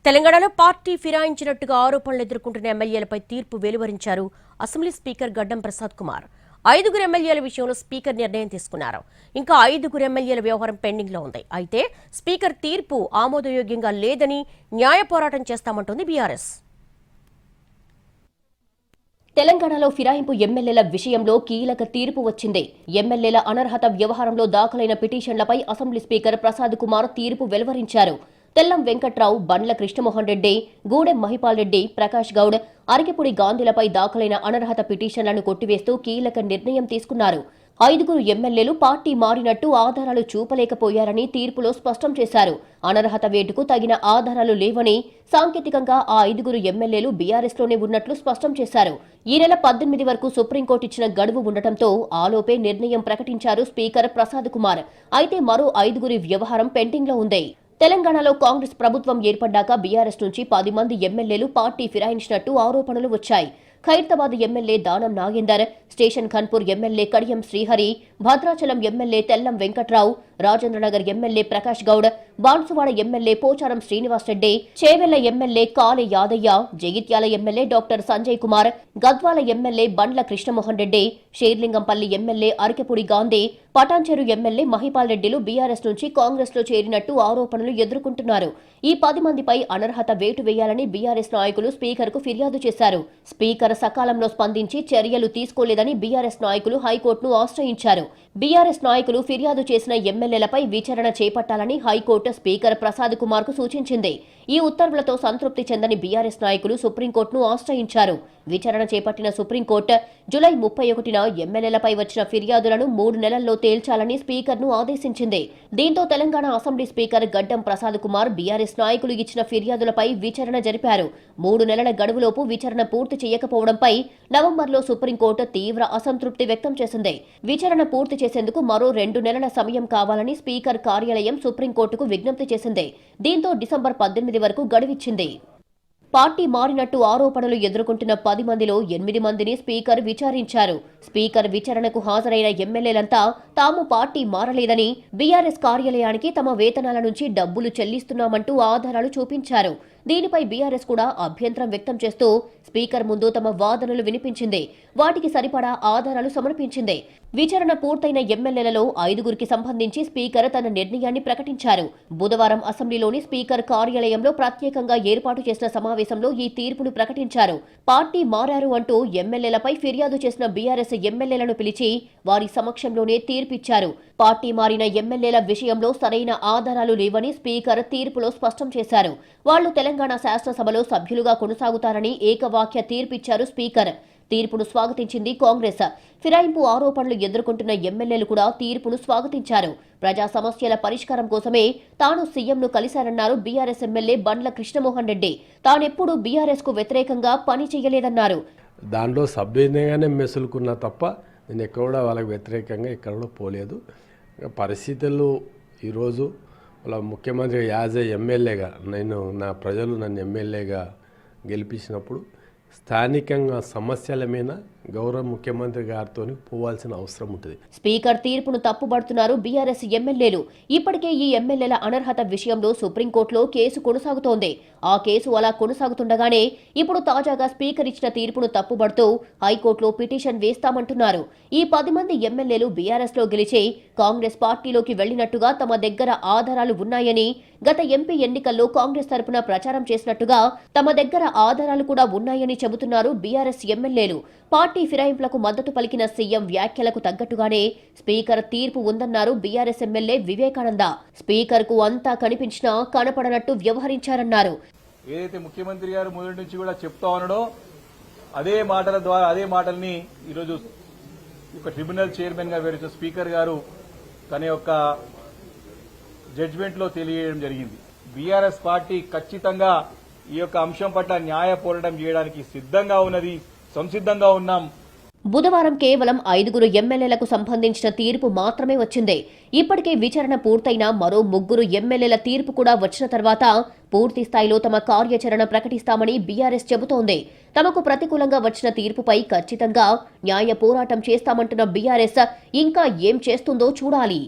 తెలంగాణలో పార్టీ ఫిరాయించినట్టుగా ఆరోపణలు ఎదుర్కొంటున్న ఎమ్మెల్యేలపై తీర్పు వెలువరించారు అసెంబ్లీ స్పీకర్ గడ్డం ప్రసాద్ కుమార్. 5 ఎమ్మెల్యేల విషయంలో స్పీకర్ నిర్ణయం తీసుకున్నారు. ఇంకా 5 ఎమ్మెల్యేల వ్యవహారం పెండింగ్ లో ఉంది. అయితే స్పీకర్ తీర్పు ఆమోదయోగ్యంగా లేదని న్యాయ పోరాటం చేస్తామంటోంది బీఆర్ఎస్. తెలంగాణలో ఫిరాయింపు ఎమ్మెల్యేల విషయంలో కీలక తీర్పు వచ్చింది. ఎమ్మెల్యేల అనర్హత వ్యవహారంలో దాఖలైన పిటిషన్లపై అసెంబ్లీ స్పీకర్ ప్రసాద్ కుమార్ తీర్పు వెలువరించారు. తెల్లం వెంకట్రావు, బండ్ల కృష్ణమోహన్ రెడ్డి, గూడెం మహిపాల్ రెడ్డి, ప్రకాష్ గౌడ్, అరికెపూడి గాంధీలపై దాఖలైన అనర్హత పిటిషన్లను కొట్టివేస్తూ కీలక నిర్ణయం తీసుకున్నారు. 5 ఎమ్మెల్యేలు పార్టీ మారినట్టు ఆధారాలు చూపలేకపోయారని తీర్పులో స్పష్టం చేశారు. అనర్హత వేటుకు తగిన ఆధారాలు లేవని, సాంకేతికంగా ఆ 5 ఎమ్మెల్యేలు బీఆర్ఎస్లోనే ఉన్నట్లు స్పష్టం చేశారు. ఈ నెల 18 వరకు సుప్రీంకోర్టు ఇచ్చిన గడువు ఉండటంతో ఆలోపే నిర్ణయం ప్రకటించారు స్పీకర్ ప్రసాద్ కుమార్. అయితే మరో 5 వ్యవహారం పెండింగ్ లో ఉంది. తెలంగాణలో కాంగ్రెస్ ప్రభుత్వం ఏర్పడ్డాక బీఆర్ఎస్ నుంచి 10 మంది ఎమ్మెల్యేలు పార్టీ ఫిరాయించినట్టు ఆరోపణలు వచ్చాయి. Khairatabad MLA Danam Nagender, station Ghanpur MLA Kadiyam Srihari, Bhadrachalam MLA Tellam Venkatrao, Rajendranagar MLA Prakash Goud, Banswada MLA Pocharam Srinivas Reddy, Chevella MLA Kale Yadaiah, Jagtial MLA doctor Sanjay Kumar, Gadwal MLA Bandla Krishnamohan Reddy, Serilingampally MLA Arikepudi Gandhi, Patancheru MLA Mahipal రెడ్డిలు బీఆర్ఎస్ నుంచి కాంగ్రెస్ లో చేరినట్టు ఆరోపణలు ఎదుర్కొంటున్నారు. ఈ 10 మందిపై అనర్హత వేటు వేయాలని బీఆర్ఎస్ నాయకులు స్పీకర్ కు ఫిర్యాదు చేశారు. స్పీకర్ సకాలంలో స్పందించి చర్యలు తీసుకోలేదని బీఆర్ఎస్ నాయకులు హైకోర్టును ఆశ్రయించారు. బీఆర్ఎస్ నాయకులు ఫిర్యాదు చేసిన ఎమ్మెల్యేలపై విచారణ చేపట్టాలని హైకోర్టు స్పీకర్ ప్రసాద్ కుమార్ కు సూచించింది. ఈ ఉత్తర్వులతో సంతృప్తి చెందని బీఆర్ఎస్ నాయకులు సుప్రీంకోర్టును ఆశ్రయించారు. విచారణ చేపట్టిన సుప్రీంకోర్టు జూలై 31న ఎమ్మెల్యేలపై వచ్చిన ఫిర్యాదులను 3 నెలల్లో తేల్చాలని స్పీకర్ను ఆదేశించింది. దీంతో తెలంగాణ అసెంబ్లీ స్పీకర్ గడ్డం ప్రసాద్ కుమార్ బీఆర్ఎస్ నాయకులు ఇచ్చిన ఫిర్యాదులపై విచారణ జరిపారు. 3 నెలల గడువులోపు విచారణ పూర్తి చేయకపోవడంపై నవంబర్లో సుప్రీంకోర్టు తీవ్ర అసంతృప్తి వ్యక్తం చేసింది. విచారణ పూర్తి చేసేందుకు మరో 2 నెలల సమయం కావాలని స్పీకర్ కార్యాలయం సుప్రీంకోర్టుకు విజ్ఞప్తి చేసింది. దీంతో డిసెంబర్ 18 వరకు గడువిచ్చింది. పార్టీ మారినట్టు ఆరోపణలు ఎదుర్కొంటున్న 10 మందిలో 8 మందిని స్పీకర్ విచారించారు. స్పీకర్ విచారణకు హాజరైన ఎమ్మెల్యేలంతా తాము పార్టీ మారలేదని, బీఆర్ఎస్ కార్యాలయానికి తమ వేతనాల నుంచి డబ్బులు చెల్లిస్తున్నామంటూ ఆధారాలు చూపించారు. దీనిపై బీఆర్ఎస్ కూడా అభ్యంతరం వ్యక్తం చేస్తూ స్పీకర్ ముందు తమ వాదనలు వినిపించింది. వాటికి సరిపడా ఆధారాలు సమర్పించింది. విచారణ పూర్తయిన ఎమ్మెల్యేలలో 5 సంబంధించి స్పీకర్ తన నిర్ణయాన్ని ప్రకటించారు. బుధవారం అసెంబ్లీలోని స్పీకర్ కార్యాలయంలో ప్రత్యేకంగా ఏర్పాటు చేసిన సమావేశంలో ఈ తీర్పును ప్రకటించారు. పార్టీ మారారు అంటూ ఎమ్మెల్యేలపై ఫిర్యాదు చేసిన బీఆర్ఎస్ ఎమ్మెల్యేలను పిలిచి వారి సమక్షంలోనే తీర్పిచ్చారు. పార్టీ మారిన ఎమ్మెల్యేల విషయంలో సరైన ఆధారాలు లేవని స్పీకర్ తీర్పులో స్పష్టం చేశారు. వాళ్లు తెలంగాణ శాసనసభలో సభ్యులుగా కొనసాగుతారని ఏకవాక్య తీర్పిచ్చారు స్పీకర్. తీర్పును స్వాగతించింది కాంగ్రెస్. ఫిరాయింపు ఆరోపణలు ఎదుర్కొంటున్న ఎమ్మెల్యేలు కూడా తీర్పును స్వాగతించారు. ప్రజా సమస్యల పరిష్కారం కోసమే తాను సీఎంను కలిశారన్నారు BRS MLA Bandla Krishnamohan Reddy. తానెప్పుడూ BRS కు వ్యతిరేకంగా పని చేయలేదన్నారు. దాంట్లో సభ్యునిగానే మెసులుకున్నా తప్ప నేను ఎక్కడ కూడా వాళ్ళకి వ్యతిరేకంగా ఎక్కడ కూడా పోలేదు. పరిస్థితులు ఈరోజు వాళ్ళ ముఖ్యమంత్రి యాజ్ ఏ ఎమ్మెల్యేగా నా ప్రజలు నన్ను ఎమ్మెల్యేగా గెలిపించినప్పుడు స్థానికంగా సమస్యల మీద గౌరవ ముఖ్యమంత్రి గారితో పోవాల్సిన అవసరం ఉంటుంది. స్పీకర్ తీర్పును తప్పుబడుతున్నారు బీఆర్ఎస్ ఎమ్మెల్యేలు. ఇప్పటికే ఈ ఎమ్మెల్యేల అనర్హత విషయంలో సుప్రీంకోర్టులో కేసు కొనసాగుతోంది. ఆ కేసు అలా కొనసాగుతుండగానే ఇప్పుడు తాజాగా స్పీకర్ ఇచ్చిన తీర్పును తప్పుబడుతూ హైకోర్టులో పిటిషన్ వేస్తామంటున్నారు. ఈ 10 మంది ఎమ్మెల్యేలు బీఆర్ఎస్ లో గెలిచి కాంగ్రెస్ పార్టీలోకి వెళ్లినట్టుగా తమ దగ్గర ఆధారాలు ఉన్నాయని, గత ఎంపీ ఎన్నికల్లో కాంగ్రెస్ తరపున ప్రచారం చేసినట్టుగా తమ దగ్గర ఆధారాలు కూడా ఉన్నాయని చెబుతున్నారు బీఆర్ఎస్ ఎమ్మెల్యేలు. పార్టీ ఫిరాయింపులకు మద్దతు పలికిన సీఎం వ్యాఖ్యలకు తగ్గట్టుగానే స్పీకర్ తీర్పు ఉందన్నారు బీఆర్ఎస్ ఎమ్మెల్యే వివేకానంద. స్పీకర్ కు అంతా కనిపించినా కనపడనట్టు వ్యవహరించారన్నారు. ఏదైతే ముఖ్యమంత్రి గారు మొదటి నుంచి కూడా చెప్తా ఉన్నాడో అదే మాటల ద్వారా అదే మాటల్ని ఈరోజు ఒక ట్రిబ్యునల్ చైర్మన్ గా వ్యవహరించిన స్పీకర్ గారు తన యొక్క జడ్జిమెంట్ లో తెలియజేయడం జరిగింది. బీఆర్ఎస్ పార్టీ ఖచ్చితంగా ఈ యొక్క అంశం పట్ల న్యాయ పోరాటం చేయడానికి సిద్ధంగా ఉన్నది, సంసిద్ధంగా ఉన్నాం. బుధవారం కేవలం 5 ఎమ్మెల్యేలకు సంబంధించిన తీర్పు మాత్రమే వచ్చింది. ఇప్పటికే విచారణ పూర్తయిన మరో 3 ఎమ్మెల్యేల తీర్పు కూడా వచ్చిన తర్వాత పూర్తి స్థాయిలో తమ కార్యాచరణ ప్రకటిస్తామని బీఆర్ఎస్ చెబుతోంది. తమకు ప్రతికూలంగా వచ్చిన తీర్పుపై ఖచ్చితంగా న్యాయ పోరాటం చేస్తామంటున్న బీఆర్ఎస్ ఇంకా ఏం చేస్తుందో చూడాలి.